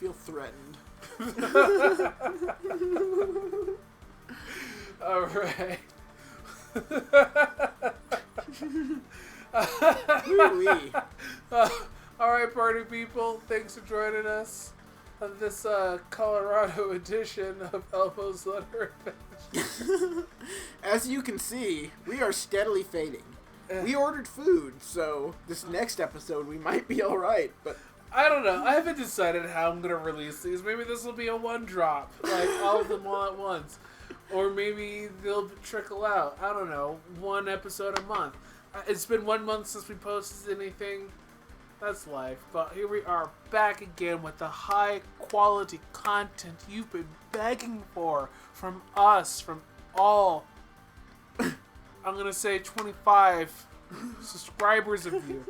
feel threatened. Alright. Alright, party people. Thanks for joining us on this Colorado edition of Elmo's Letter Adventure. As you can see, we are steadily fading. We ordered food, so this next episode we might be alright, but... I don't know. I haven't decided how I'm going to release these. Maybe this will be a one drop, like all of them all at once. Or maybe they'll trickle out. I don't know. One episode a month. It's been 1 month since we posted anything. That's life. But here we are back again with the high quality content you've been begging for from us, from all, I'm going to say 25 subscribers of you.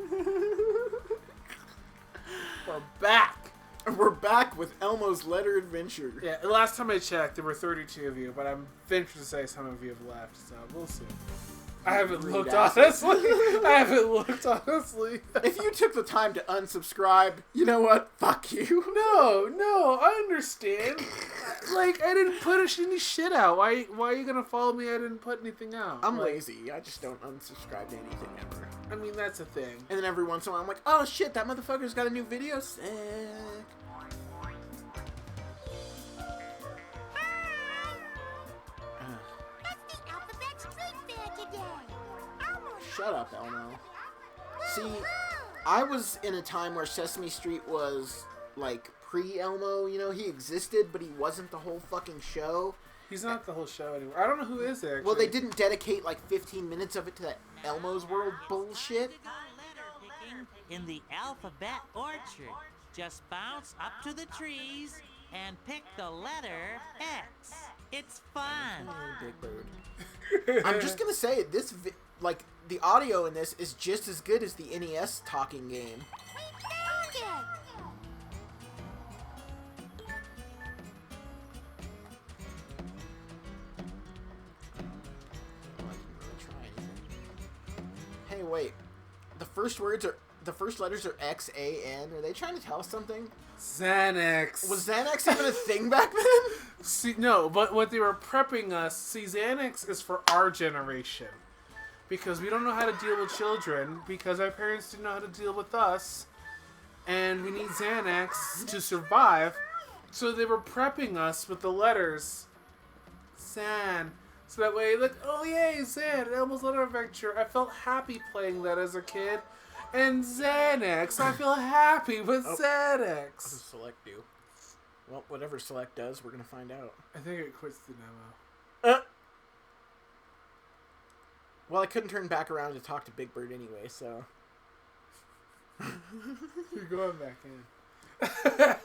We're back. We're back with Elmo's Letter Adventure. Yeah, the last time I checked, there were 32 of you, but I'm ventured to say some of you have left, so we'll see. I haven't looked, honestly. If you took the time to unsubscribe, you know what? Fuck you. No, I understand. Like, I didn't put any shit out. Why are you gonna follow me? I didn't put anything out. I'm lazy. I just don't unsubscribe to anything ever. I mean, that's a thing. And then every once in a while, I'm like, oh shit, that motherfucker's got a new video. Sick. Shut up, Elmo. See, I was in a time where Sesame Street was, like, pre-Elmo, you know? He existed, but he wasn't the whole fucking show. He's not the whole show anymore. I don't know who is there, actually. Well, they didn't dedicate, like, 15 minutes of it to that Elmo's World bullshit. In the alphabet orchard. Just bounce up to the trees and pick the letter X. It's fun. Big Bird. I'm just gonna say, like, the audio in this is just as good as the NES talking game. We found it! Hey, wait. The first letters are X, A, N. Are they trying to tell us something? Xanax. Was Xanax even a thing back then? See, no, but what they were prepping us... See, Xanax is for our generation. Because we don't know how to deal with children. Because our parents didn't know how to deal with us. And we need Xanax to survive. So they were prepping us with the letters. San. So that way, like, oh yay, Zan, Elmo's Letter Adventure. I felt happy playing that as a kid. And Xanax, I feel happy with Xanax. What does Select do? Well, whatever Select does, we're going to find out. I think it quits the demo. Well, I couldn't turn back around to talk to Big Bird anyway, so... You're going back in.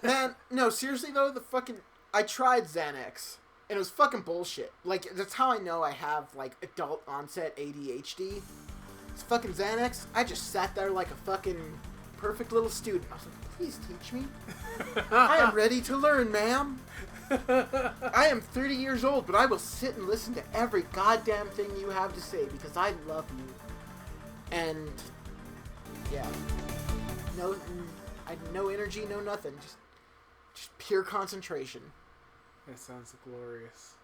Man, no, seriously though, I tried Xanax, and it was fucking bullshit. Like, that's how I know I have, like, adult onset ADHD. It's fucking Xanax. I just sat there like a fucking perfect little student. I was like, please teach me. I am ready to learn, ma'am. I am 30 years old, but I will sit and listen to every goddamn thing you have to say because I love you. And, yeah. No energy, no nothing. Just pure concentration. That sounds glorious.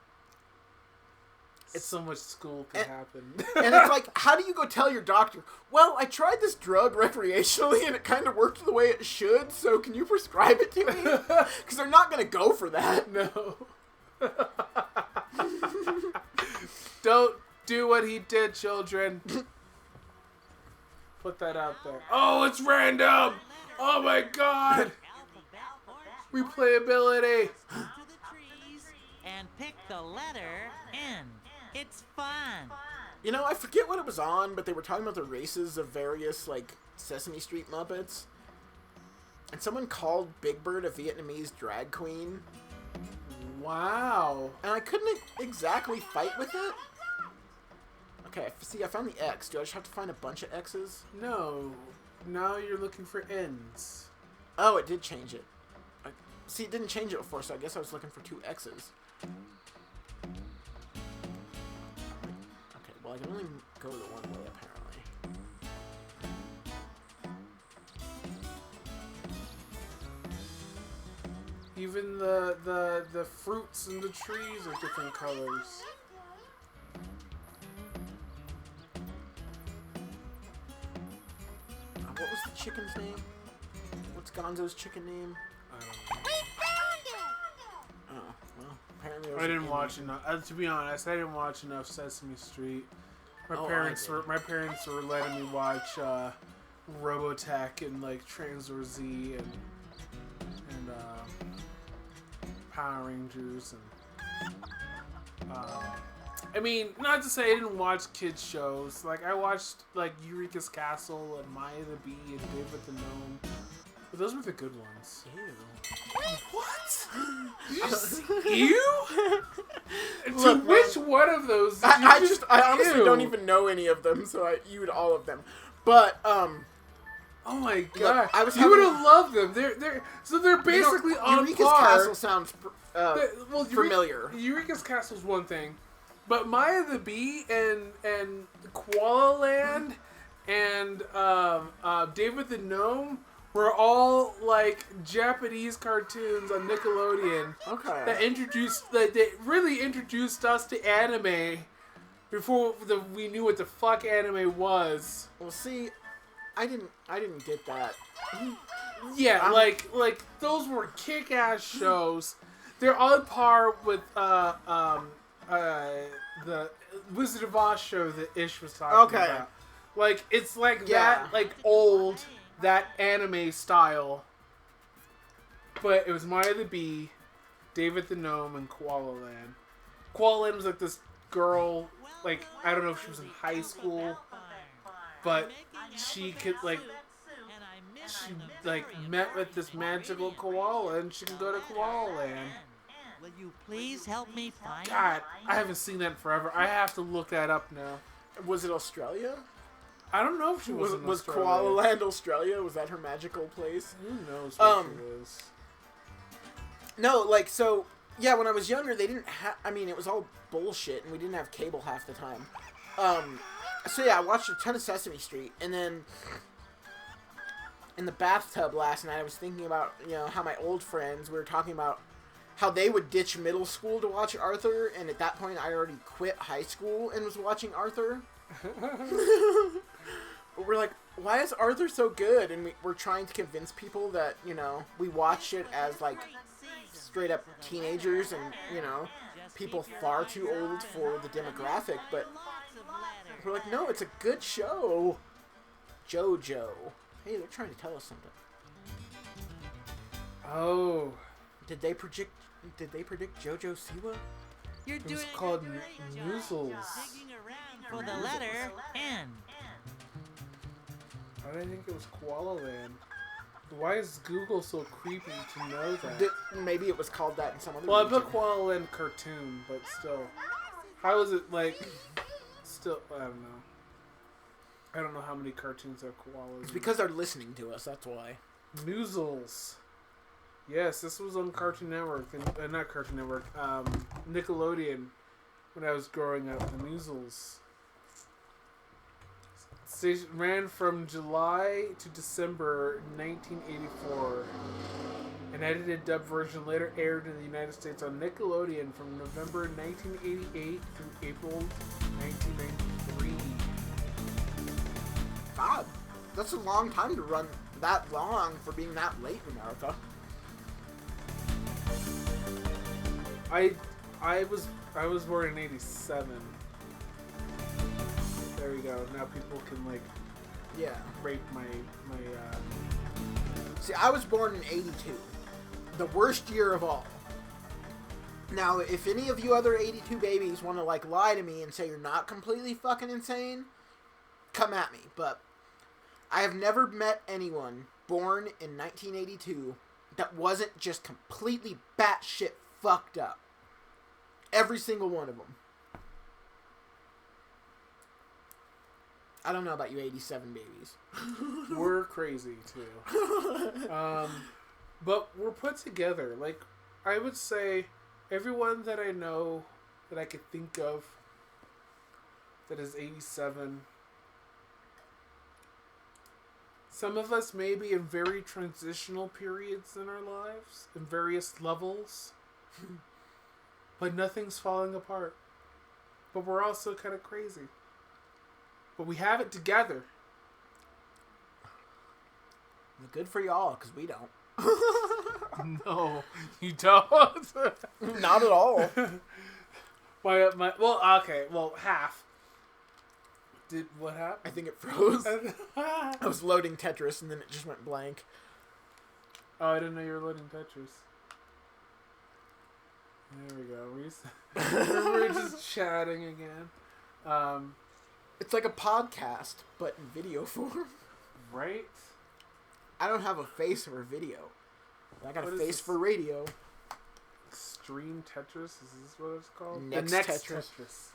It's so much school can happen. And it's like, how do you go tell your doctor, well, I tried this drug recreationally and it kind of worked the way it should, so can you prescribe it to me? Because they're not going to go for that. No. Don't do what he did, children. Put that out there. Oh, it's random! Oh my god! Replayability! And pick the letter N. It's fun. You know, I forget what it was on, but they were talking about the races of various, like, Sesame Street Muppets. And someone called Big Bird a Vietnamese drag queen. Wow. And I couldn't exactly fight with it. Okay, see, I found the X. Do I just have to find a bunch of X's? No. Now you're looking for N's. Oh, it did change it. See, it didn't change it before, so I guess I was looking for 2 X's. Okay, well, I can only go the one way, apparently. Even the fruits and the trees are different colors. What was the chicken's name? What's Gonzo's chicken name? I don't know. We found it! Oh, well, apparently I didn't watch enough. To be honest, I didn't watch enough Sesame Street. My Oh, parents I did. were letting me watch Robotech and like Transor Z and Power Rangers and I mean, not to say I didn't watch kids shows. Like I watched like Eureka's Castle and Maya the Bee and David the Gnome. But those were the good ones. Ew. What? You? Look, To which one of those? Did I you honestly ew? don't even know any of them, so I viewed all of them. But Oh my god! I was you would have loved them. They're basically on Eureka's par. Castle sounds Well, familiar. Eureka's Castle's one thing, but Maya the Bee and Koala Land and David the Gnome were all like Japanese cartoons on Nickelodeon Okay. that they really introduced us to anime before we knew what the fuck anime was. Well, see, I didn't get that. Yeah, like those were kick-ass shows. They're on par with the Wizard of Oz show that Ish was talking Okay. about. Like it's like Yeah. that, like old that anime style. But it was Maya the Bee, David the Gnome, and Koala Land. Koala Land was like this girl, like I don't know if she was in high school, but she could like. She like met with this magical koala and she can go to Koala Land. Will you please help me find God, I haven't seen that in forever. I have to look that up now. Was it Australia? I don't know if she was in Was Australia. Koala Land Australia? Was that her magical place? Who knows what it is? No, like, so, yeah, when I was younger, they didn't have, I mean, it was all bullshit, and we didn't have cable half the time. So yeah, I watched a ton of Sesame Street, and then in the bathtub last night, I was thinking about, how my old friends, we were talking about how they would ditch middle school to watch Arthur, and at that point, I already quit high school and was watching Arthur. But we're like, why is Arthur so good? And we're trying to convince people that, we watch it as, like, straight up teenagers and, people far too old for the demographic, but we're like, no, it's a good show. JoJo. Hey, they're trying to tell us something. Oh, Did they predict JoJo Siwa? You're it was doing called a great job Noozles. digging around for the letter N. I didn't think it was Koala Land. Why is Google so creepy to know that? Maybe it was called that in some other Well, I region. put Koala Land cartoon, but still. How is it like? Still, I don't know. I don't know how many cartoons have koalas. It's because they're listening to us, that's why. Noozles. Yes, this was on Cartoon Network, and not Cartoon Network, Nickelodeon. When I was growing up, the Noozles. Station ran from July to December 1984. An edited dub version later aired in the United States on Nickelodeon from November 1988 through April 1993. God, that's a long time to run that long for being that late in America. I was born in '87. There we go. Now people can like Yeah. rate my See, I was born in 82. The worst year of all. Now, if any of you other 82 babies want to, like, lie to me and say you're not completely fucking insane, come at me. But I have never met anyone born in 1982 that wasn't just completely batshit fucked up. Every single one of them. I don't know about you 87 babies. we're crazy too. But we're put together. Like, I would say everyone that I know that I could think of that is 87 Some of us may be in very transitional periods in our lives, in various levels. But nothing's falling apart. But we're also kind of crazy. But we have it together. Good for y'all, because we don't. No, you don't. Not at all. Half. What happened? I think it froze. I was loading Tetris and then it just went blank. Oh, I didn't know you were loading Tetris. There we go. We're just chatting again. It's like a podcast, but in video form. Right? I don't have a face for video. I got What a is face this? for radio. Extreme Tetris? Is this what it's called? Next the Next Tetris. Tetris.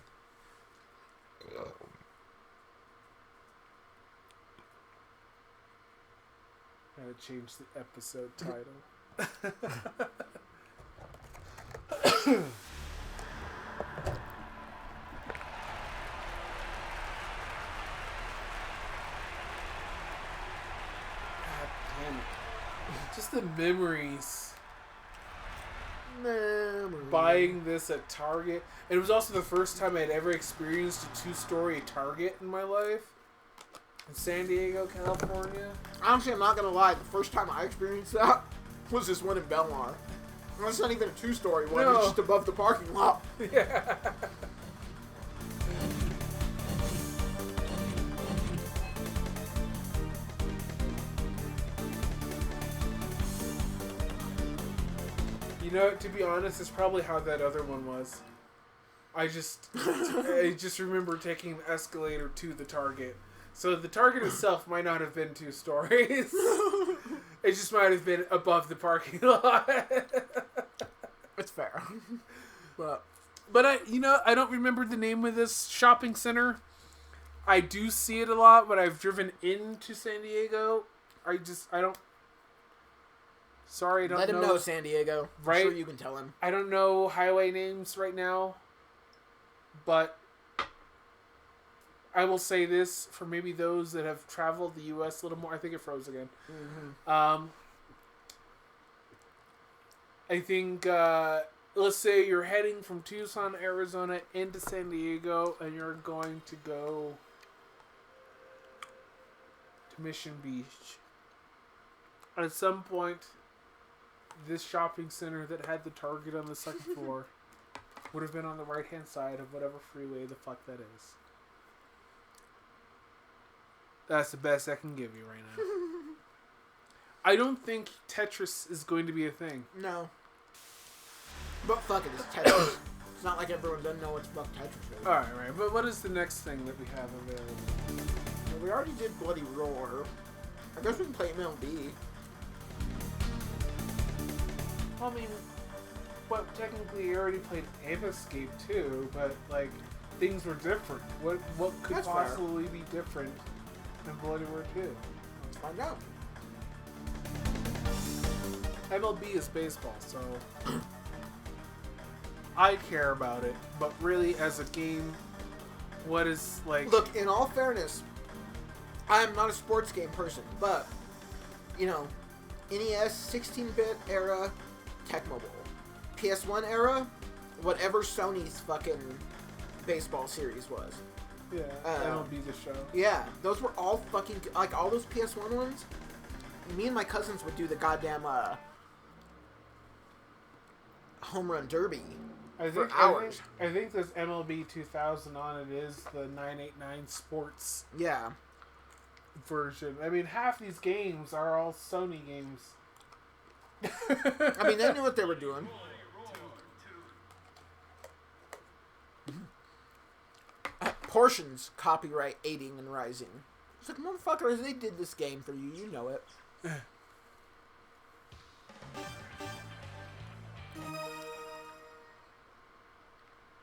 Gotta change the episode title. God damn it. Just the memories. Buying this at Target. And it was also the first time I had ever experienced a two-story Target in my life. In San Diego, California. Honestly, I'm not gonna lie. The first time I experienced that was this one in Belmar. And that's not even a two-story one. No. It's just above the parking lot. Yeah. You know, to be honest, it's probably how that other one was. I just remember taking the escalator to the Target. So the Target itself might not have been 2 stories. It just might have been above the parking lot. It's fair. But I don't remember the name of this shopping center. I do see it a lot when I've driven into San Diego. I don't. Sorry, I don't know. Let him know, San Diego. Right? I'm sure you can tell him. I don't know highway names right now. But I will say this for maybe those that have traveled the U.S. a little more. I think it froze again. Mm-hmm. I think, let's say you're heading from Tucson, Arizona into San Diego, and you're going to go to Mission Beach. At some point, this shopping center that had the Target on the second floor would have been on the right-hand side of whatever freeway the fuck that is. That's the best I can give you right now. I don't think Tetris is going to be a thing. No. But fuck it, it's Tetris. It's not like everyone doesn't know what the fuck Tetris is. Alright, right. But what is the next thing that we have available? Well, we already did Bloody Roar. I guess we can play MLB. Well, I mean, technically you already played Escape too, but, like, things were different. What could That's possibly be different than Bloody Roar 2? Let's find out. MLB is baseball, so I care about it. But really, as a game, what is, like... Look, in all fairness, I am not a sports game person, but, you know, NES, 16-bit era, Tecmo Bowl. PS1 era, whatever Sony's fucking baseball series was. Yeah, MLB the show. Yeah, those were all fucking... Like, all those PS1 ones, me and my cousins would do the goddamn, home run derby for hours. I think this MLB 2000 on it is the 989 Sports Yeah. version. I mean, half these games are all Sony games. I mean, they knew what they were doing. Portions copyright aiding and rising. It's like, motherfuckers, they did this game for you. You know it.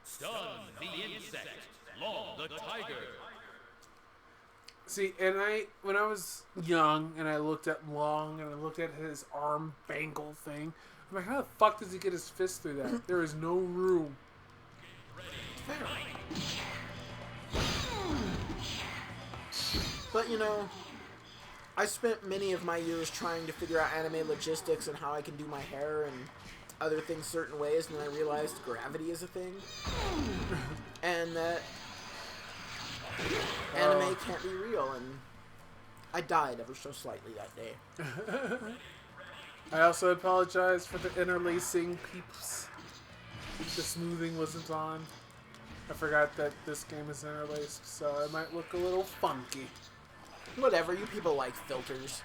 Stun the insect, Long the tiger. See, and when I was young and I looked at Long and I looked at his arm bangle thing, I'm like, how the fuck does he get his fist through that? There is no room. But, you know, I spent many of my years trying to figure out anime logistics and how I can do my hair and other things certain ways, and then I realized gravity is a thing. And that anime can't be real, and I died ever so slightly that day. I also apologize for the interlacing peeps. The smoothing wasn't on. I forgot that this game is interlaced, so it might look a little funky. Whatever, you people like filters.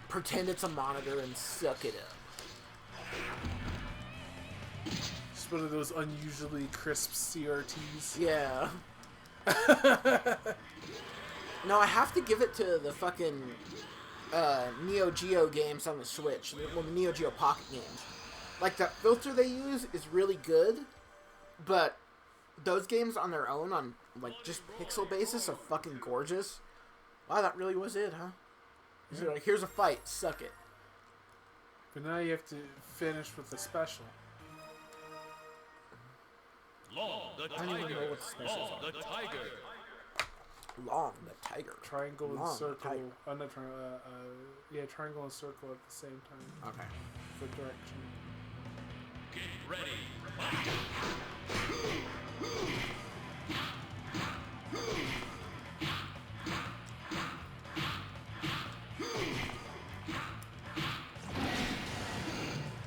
Pretend it's a monitor and suck it up. Just one of those unusually crisp CRTs. Yeah. No, I have to give it to the fucking Neo Geo games on the Switch. Well, the Neo Geo Pocket games. Like, that filter they use is really good, but those games on their own, on, like, just pixel basis, are fucking gorgeous. Wow, that really was it, huh? So, like, here's a fight, suck it. But now you have to finish with the special. Long the I don't even tiger. know what the specials Long are. the tiger. Long the tiger. Triangle and Long circle. tiger. Not triangle. Yeah, triangle and circle at the same time. Okay. For direction. Get ready.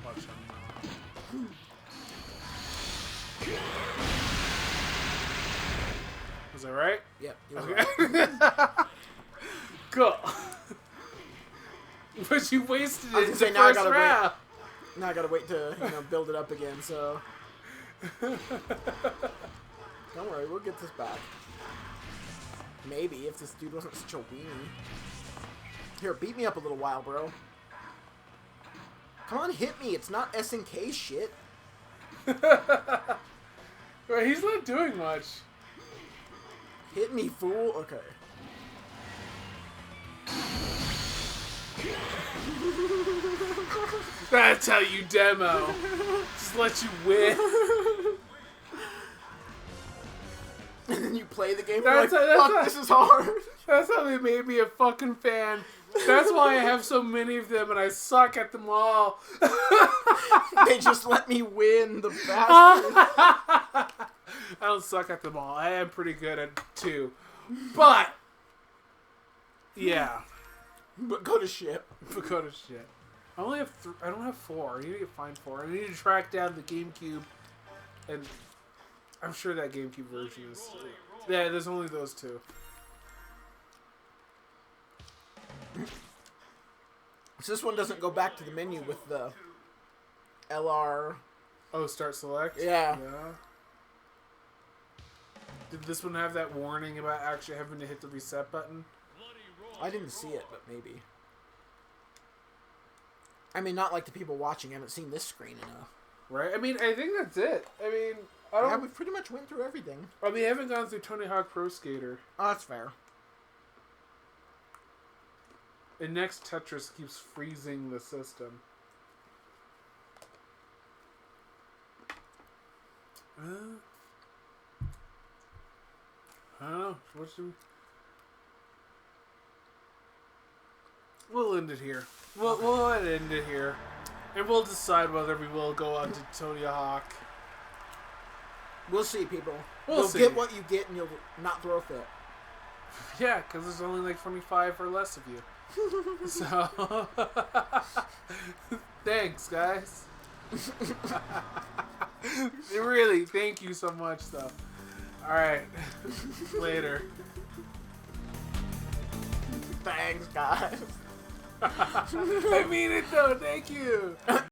Watch him. Was that right? Yep. You were Okay. right. Cool. But you wasted I was it in gonna the say, now I first gotta wait. round. Now I gotta wait to, build it up again, so... Don't worry, we'll get this back. Maybe, if this dude wasn't such a weenie. Here, beat me up a little while, bro. Come on, hit me. It's not SNK shit. Right, he's not doing much. Hit me, fool. Okay. That's how you demo. Just let you win. And then you play the game, That's you're like, that's fuck, how- this is hard. That's how they made me a fucking fan. That's why I have so many of them and I suck at them all. They just let me win, the bastard. I don't suck at them all. I am pretty good at 2. But, yeah. But go to shit. Go to shit. I only have I don't have 4. I need to find 4. I need to track down the GameCube, and I'm sure that GameCube version is. Yeah, there's only those 2. So this one doesn't go back to the menu with the LR. Oh, start select. Yeah. Did this one have that warning about actually having to hit the reset button? I didn't see it, but maybe. I mean, not like the people watching haven't seen this screen enough. Right. I mean, I think that's it. I mean, I don't. Yeah, we pretty much went through everything. I mean, I haven't gone through Tony Hawk Pro Skater. Oh, that's fair. And Next Tetris keeps freezing the system. I don't know. What should we... We'll end it here. We'll end it here. And we'll decide whether we will go on to Tony Hawk. We'll see, people. We'll You'll see. get what you get, and you'll not throw a fit. Yeah, because there's only like 25 or less of you. So, thanks, guys. Really, thank you so much, though. Alright, later. Thanks, guys. I mean it, though, thank you.